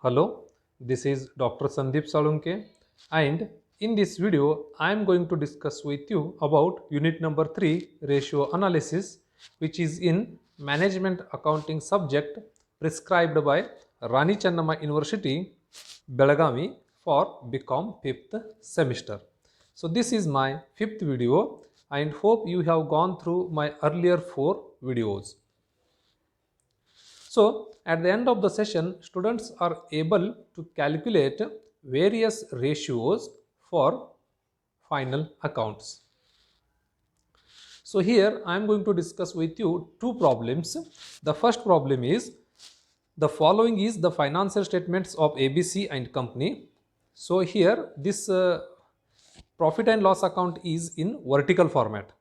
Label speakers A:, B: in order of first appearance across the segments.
A: Hello, this is Dr. Sandeep Salunke, and in this video I am going to discuss with you about unit number 3 ratio analysis, which is in management accounting subject prescribed by Rani Channamma University, Belagavi for BCom 5th semester. So this is my 5th video and hope you have gone through my earlier 4 videos. So, at the end of the session, students are able to calculate various ratios for final accounts. So, here I am going to discuss with you two problems. The first problem is the following is the financial statements of ABC and company. So, here this profit and loss account is in vertical format.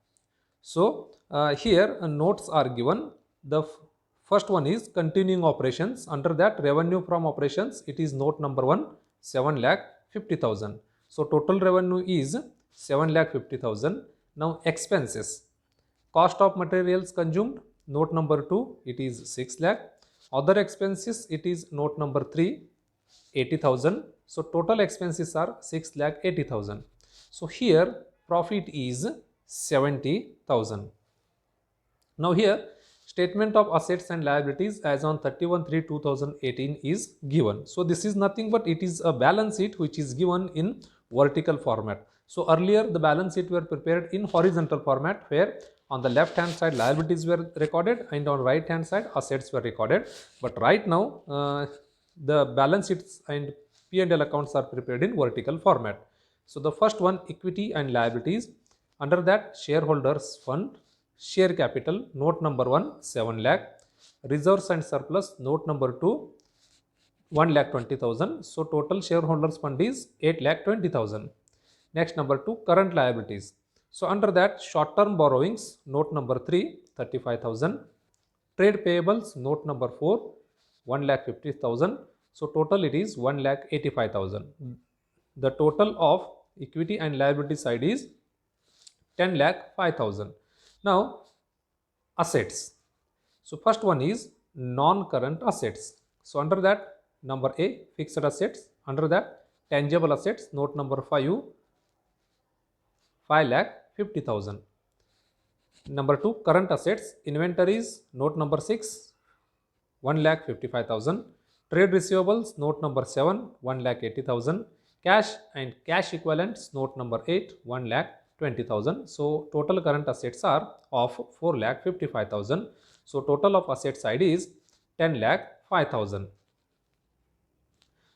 A: So, here notes are given. The first one is continuing operations. Under that, revenue from operations, it is note number 1, 7,50,000. So, total revenue is 7,50,000. Now, expenses. Cost of materials consumed, note number 2, it is 6 lakh. Other expenses, it is note number 3, 80,000. So, total expenses are 6 lakh 80,000. So, here profit is 70,000. Now, here statement of assets and liabilities as on 31/3/2018 is given. So, this is nothing but it is a balance sheet which is given in vertical format. So, earlier the balance sheet were prepared in horizontal format, where on the left hand side liabilities were recorded and on right hand side assets were recorded. But right now the balance sheets and P&L accounts are prepared in vertical format. So, the first one, equity and liabilities. Under that, shareholders fund, share capital, note number 1, 7 lakh. Reserves and surplus, note number 2, 1,20,000. So, total shareholders fund is 8,20,000. Next, number 2, current liabilities. So, under that, short term borrowings, note number 3, 35,000. Trade payables, note number 4, 1,50,000. So, total it is 1,85,000. The total of equity and liability side is 10,05,000. Now, assets. So, first one is non-current assets. So, under that, number A, fixed assets. Under that, tangible assets, note number 5, 5,50,000. Number 2, current assets, inventories, note number 6, 1,55,000. Trade receivables, note number 7, 1,80,000. Cash and cash equivalents, note number 8, 1,20,000. So, total current assets are of 4,55,000. So, total of asset side is 10,05,000.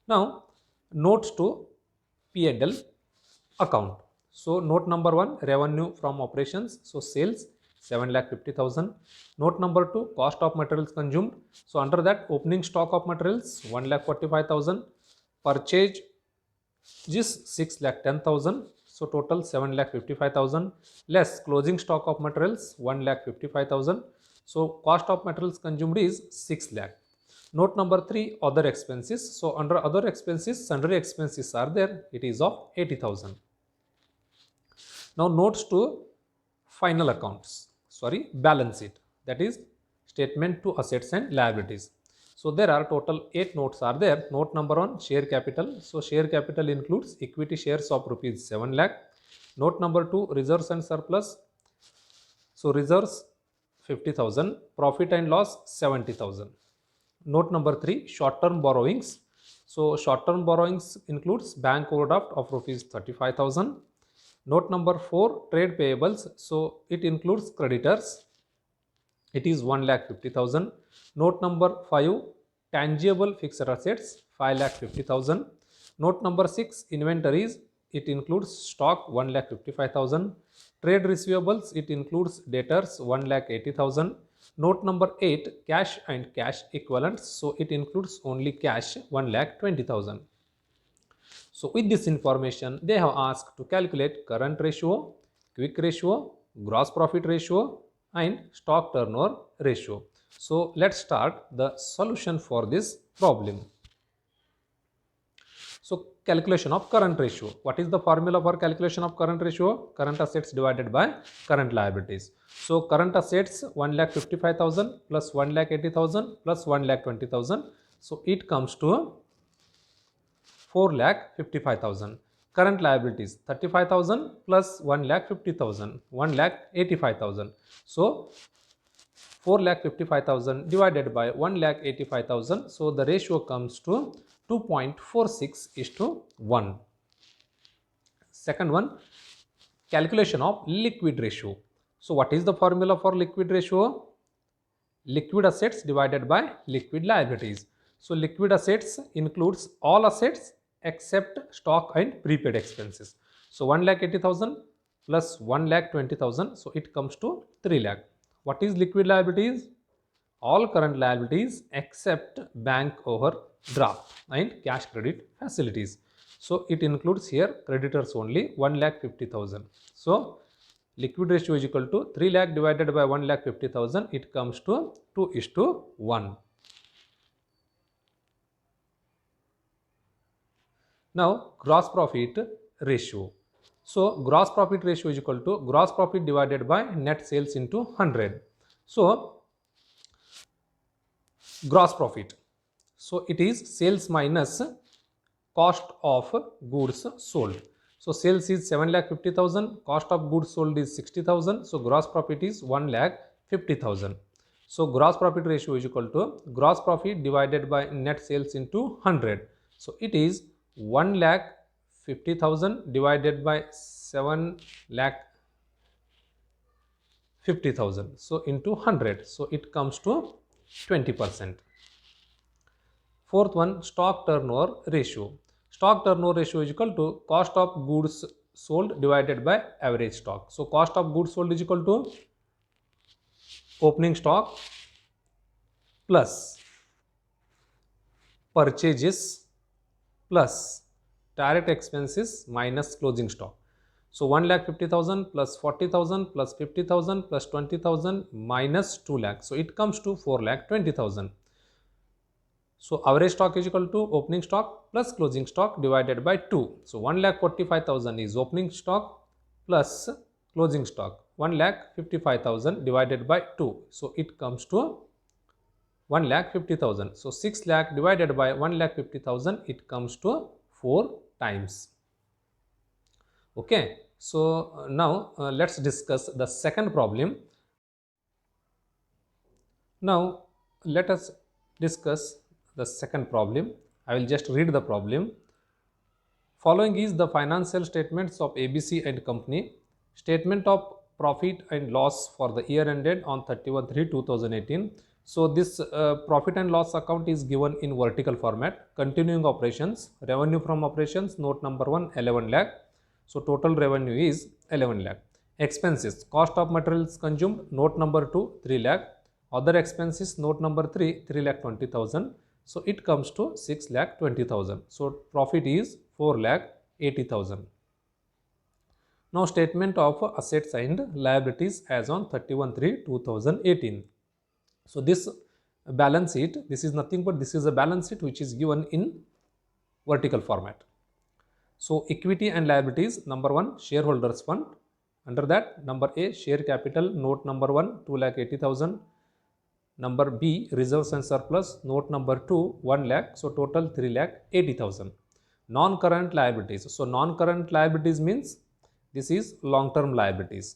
A: Now, notes to P&L account. So, note number 1, revenue from operations. So, sales 7,50,000. Note number 2, cost of materials consumed. So, under that, opening stock of materials 1,45,000. Purchase is 6,10,000. So, total 7,55,000 less closing stock of materials 1,55,000. So, cost of materials consumed is 6 lakh. Note number 3, other expenses. So, under other expenses, sundry expenses are there. It is of 80,000. Now, notes to final accounts. Balance sheet. That is statement to assets and liabilities. So, there are total 8 notes are there. Note number 1, share capital. So, share capital includes equity shares of rupees 7 lakh. Note number 2, reserves and surplus. So, reserves 50,000, profit and loss 70,000. Note number 3, short term borrowings. So, short term borrowings includes bank overdraft of rupees 35,000. Note number 4, trade payables. So, it includes creditors. It is 1,50,000. Note number 5, tangible fixed assets 5,50,000. Note number 6, inventories. It includes stock 1,55,000. Trade receivables. It includes debtors 1,80,000. Note number 8, cash and cash equivalents. So, it includes only cash 1,20,000. So, with this information, they have asked to calculate current ratio, quick ratio, gross profit ratio and stock turnover ratio. So, let's start the solution for this problem. So, calculation of current ratio. What is the formula for calculation of current ratio? Current assets divided by current liabilities. So, current assets 1,55,000 plus 1,80,000 plus 1,20,000. So, it comes to 4,55,000. Current liabilities 35,000 plus 1,50,000, 1,85,000. So 4,55,000 divided by 1,85,000. So the ratio comes to 2.46:1. Second one, calculation of liquid ratio. So what is the formula for liquid ratio? Liquid assets divided by liquid liabilities. So liquid assets includes all assets except stock and prepaid expenses. So 1,80,000 plus 1,20,000. So it comes to 3 lakh. What is liquid liabilities? All current liabilities except bank overdraft and cash credit facilities. So it includes here creditors only 1,50,000. So liquid ratio is equal to 3 lakh divided by 1,50,000. It comes to 2:1. Now gross profit ratio. So gross profit ratio is equal to gross profit divided by net sales into 100. So gross profit. So it is sales minus cost of goods sold. So sales is 7,50,000, cost of goods sold is 60,000. So gross profit is 1,50,000. So gross profit ratio is equal to gross profit divided by net sales into 100. So it is 1,50,000 divided by 7,50,000. So into 100. So it comes to 20%. Fourth one, stock turnover ratio. Stock turnover ratio is equal to cost of goods sold divided by average stock. So cost of goods sold is equal to opening stock plus purchases plus direct expenses minus closing stock. So 1,50,000 plus 40,000 plus 50,000 plus 20,000 minus 2 lakh. So it comes to 4,20,000. So average stock is equal to opening stock plus closing stock divided by 2. So 1,45,000 is opening stock plus closing stock. 1,55,000 divided by 2. So it comes to 1,50,000. So 6 lakh divided by 1,50,000, it comes to 4 times. Okay. So now let's discuss the second problem. Now let us discuss the second problem. I will just read the problem. Following is the financial statements of ABC and Company. Statement of profit and loss for the year ended on 31/3/2018. So this profit and loss account is given in vertical format. Continuing operations, revenue from operations, note number 1, 11 lakh. So total revenue is 11 lakh. Expenses, cost of materials consumed, note number 2, 3 lakh. Other expenses, note number 3, 3,20,000. So it comes to 6,20,000. So profit is 4,80,000. Now statement of assets and liabilities as on 31/3/2018. So this balance sheet, this is nothing but this is a balance sheet which is given in vertical format. So equity and liabilities, number 1, shareholders fund. Under that, number A, share capital, note number 1, 2,80,000. Number B, reserves and surplus, note number 2, 1 lakh. So total 3,80,000. Non-current liabilities. So non-current liabilities means this is long-term liabilities.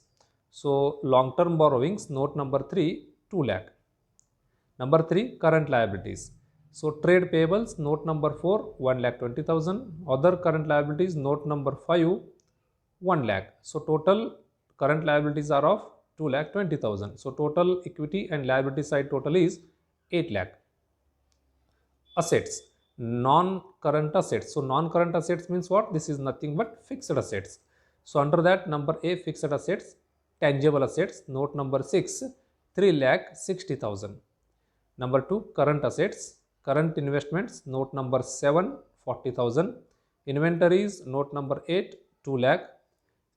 A: So long-term borrowings, note number 3, 2 lakh. Number 3, current liabilities. So trade payables, note number 4, 1,20,000. Other current liabilities, note number 5, 1 lakh. So total current liabilities are of 2,20,000. So total equity and liability side total is 8 lakh. Assets, non-current assets. So non-current assets means what? This is nothing but fixed assets. So under that, number A, fixed assets, tangible assets, note number 6, 3,60,000. Number 2, current assets, current investments, note number 7, 40,000. Inventories, note number 8, 2 lakh.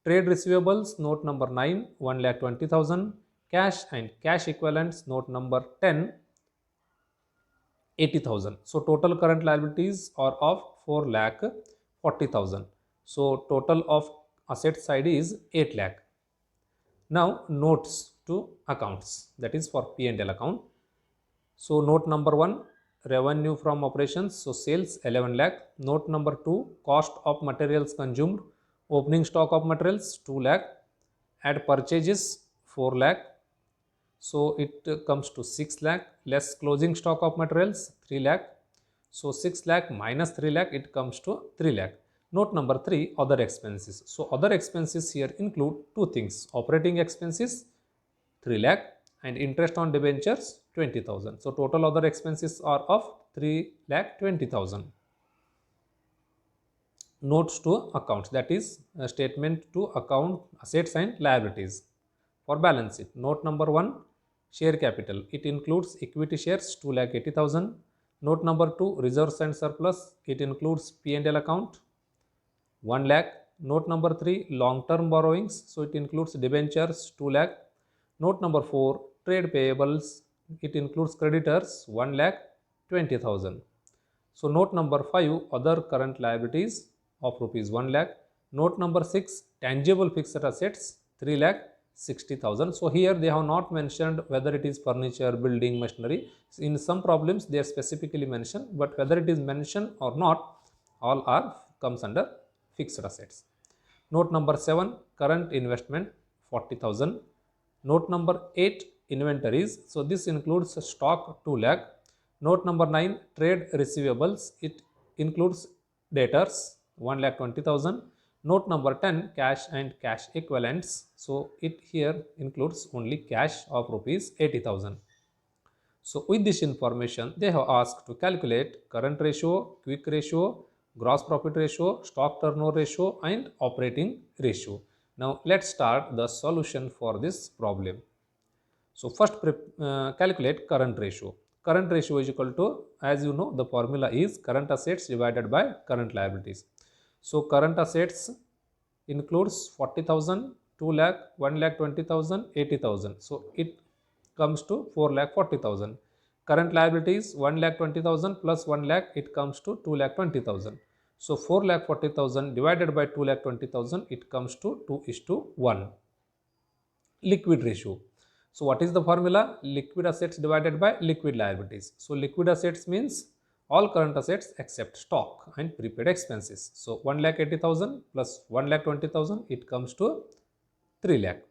A: Trade receivables, note number 9, 1,20,000. Cash and cash equivalents, note number 10, 80,000. So total current liabilities are of 4,40,000. So total of asset side is 8 lakh. Now notes to accounts, that is for P&L account. So note number 1, revenue from operations, so sales 11 lakh. Note number 2, cost of materials consumed, opening stock of materials 2 lakh, add purchases 4 lakh, so it comes to 6 lakh, less closing stock of materials 3 lakh, so 6 lakh minus 3 lakh, it comes to 3 lakh. Note number 3, other expenses. So other expenses here include two things: operating expenses 3 lakh and interest on debentures 20,000. So total other expenses are of 3 lakh 20,000. Notes to accounts, that is a statement to account assets and liabilities for balance sheet. Note number 1, share capital. It includes equity shares 2 lakh 80,000. Note number 2, reserves and surplus. It includes P&L account 1 lakh. Note number 3, long-term borrowings. So it includes debentures 2 lakh. Note number 4, trade payables. It includes creditors 1 lakh 20,000. So note number 5, other current liabilities of rupees 1 lakh. Note number 6, tangible fixed assets 3 lakh 60,000. So here they have not mentioned whether it is furniture, building, machinery. In some problems they are specifically mentioned, but whether it is mentioned or not, all are comes under fixed assets. Note number 7, current investment 40,000. Note number 8, inventories. So this includes stock 2 lakh. Note number 9, trade receivables. It includes debtors 1 lakh 20,000. Note number 10, cash and cash equivalents. So it here includes only cash of rupees 80,000. So with this information, they have asked to calculate current ratio, quick ratio, gross profit ratio, stock turnover ratio and operating ratio. Now let's start the solution for this problem. So first calculate current ratio. Current ratio is equal to, as you know, the formula is current assets divided by current liabilities. So current assets includes 40,000, 2 lakh, 1 lakh 20,000, 80,000. So it comes to 4 lakh 40,000. Current liabilities 1 lakh 20,000 plus 1 lakh, it comes to 2 lakh 20,000. So 4 lakh 40,000 divided by 2 lakh 20,000, it comes to 2:1. Liquid ratio. So what is the formula? Liquid assets divided by liquid liabilities. So liquid assets means all current assets except stock and prepaid expenses. So 1 lakh 80,000 plus 1 lakh 20,000, it comes to 3 lakh.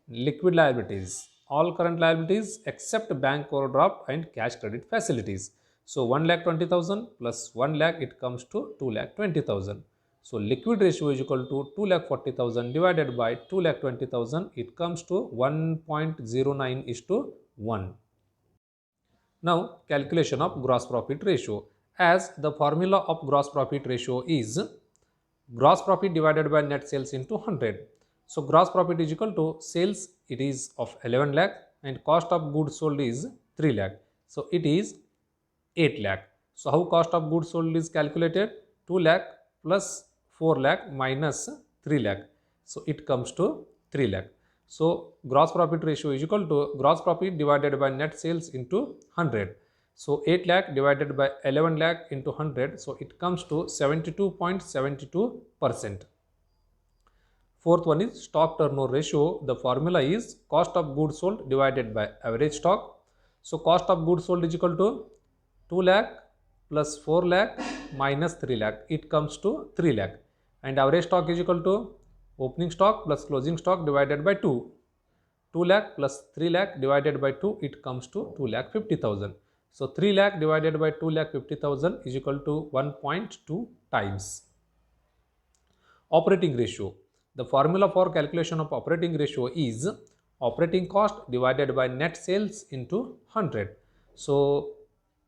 A: Liquid liabilities, all current liabilities except bank overdraft and cash credit facilities. So 1 lakh 20,000 plus 1 lakh, it comes to 2 lakh 20,000. So liquid ratio is equal to 2 lakh 40,000 divided by 2 lakh 20,000. It comes to 1.09:1. Now calculation of gross profit ratio. As the formula of gross profit ratio is gross profit divided by net sales into 100. So gross profit is equal to sales, it is of 11 lakh and cost of goods sold is 3 lakh. So it is 8 lakh. So how cost of goods sold is calculated? 2 lakh plus 4 lakh minus 3 lakh. So it comes to 3 lakh. So gross profit ratio is equal to gross profit divided by net sales into 100. So 8 lakh divided by 11 lakh into 100. So it comes to 72.72%. Fourth one is stock turnover ratio. The formula is cost of goods sold divided by average stock. So cost of goods sold is equal to 2 lakh plus 4 lakh minus 3 lakh. It comes to 3 lakh. And average stock is equal to opening stock plus closing stock divided by 2. 2 lakh plus 3 lakh divided by 2, it comes to 2 lakh 50,000. So 3 lakh divided by 2 lakh 50,000 is equal to 1.2 times. Operating ratio. The formula for calculation of operating ratio is operating cost divided by net sales into 100. So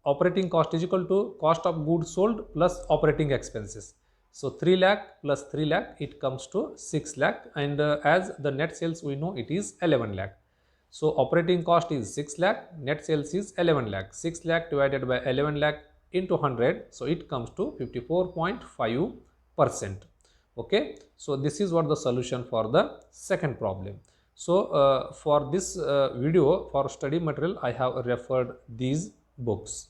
A: operating cost is equal to cost of goods sold plus operating expenses. So 3 lakh plus 3 lakh, it comes to 6 lakh, and as the net sales we know it is 11 lakh. So operating cost is 6 lakh, net sales is 11 lakh. 6 lakh divided by 11 lakh into 100, so it comes to 54.5%. Okay, so this is what the solution for the second problem. So for this video, for study material, I have referred these books.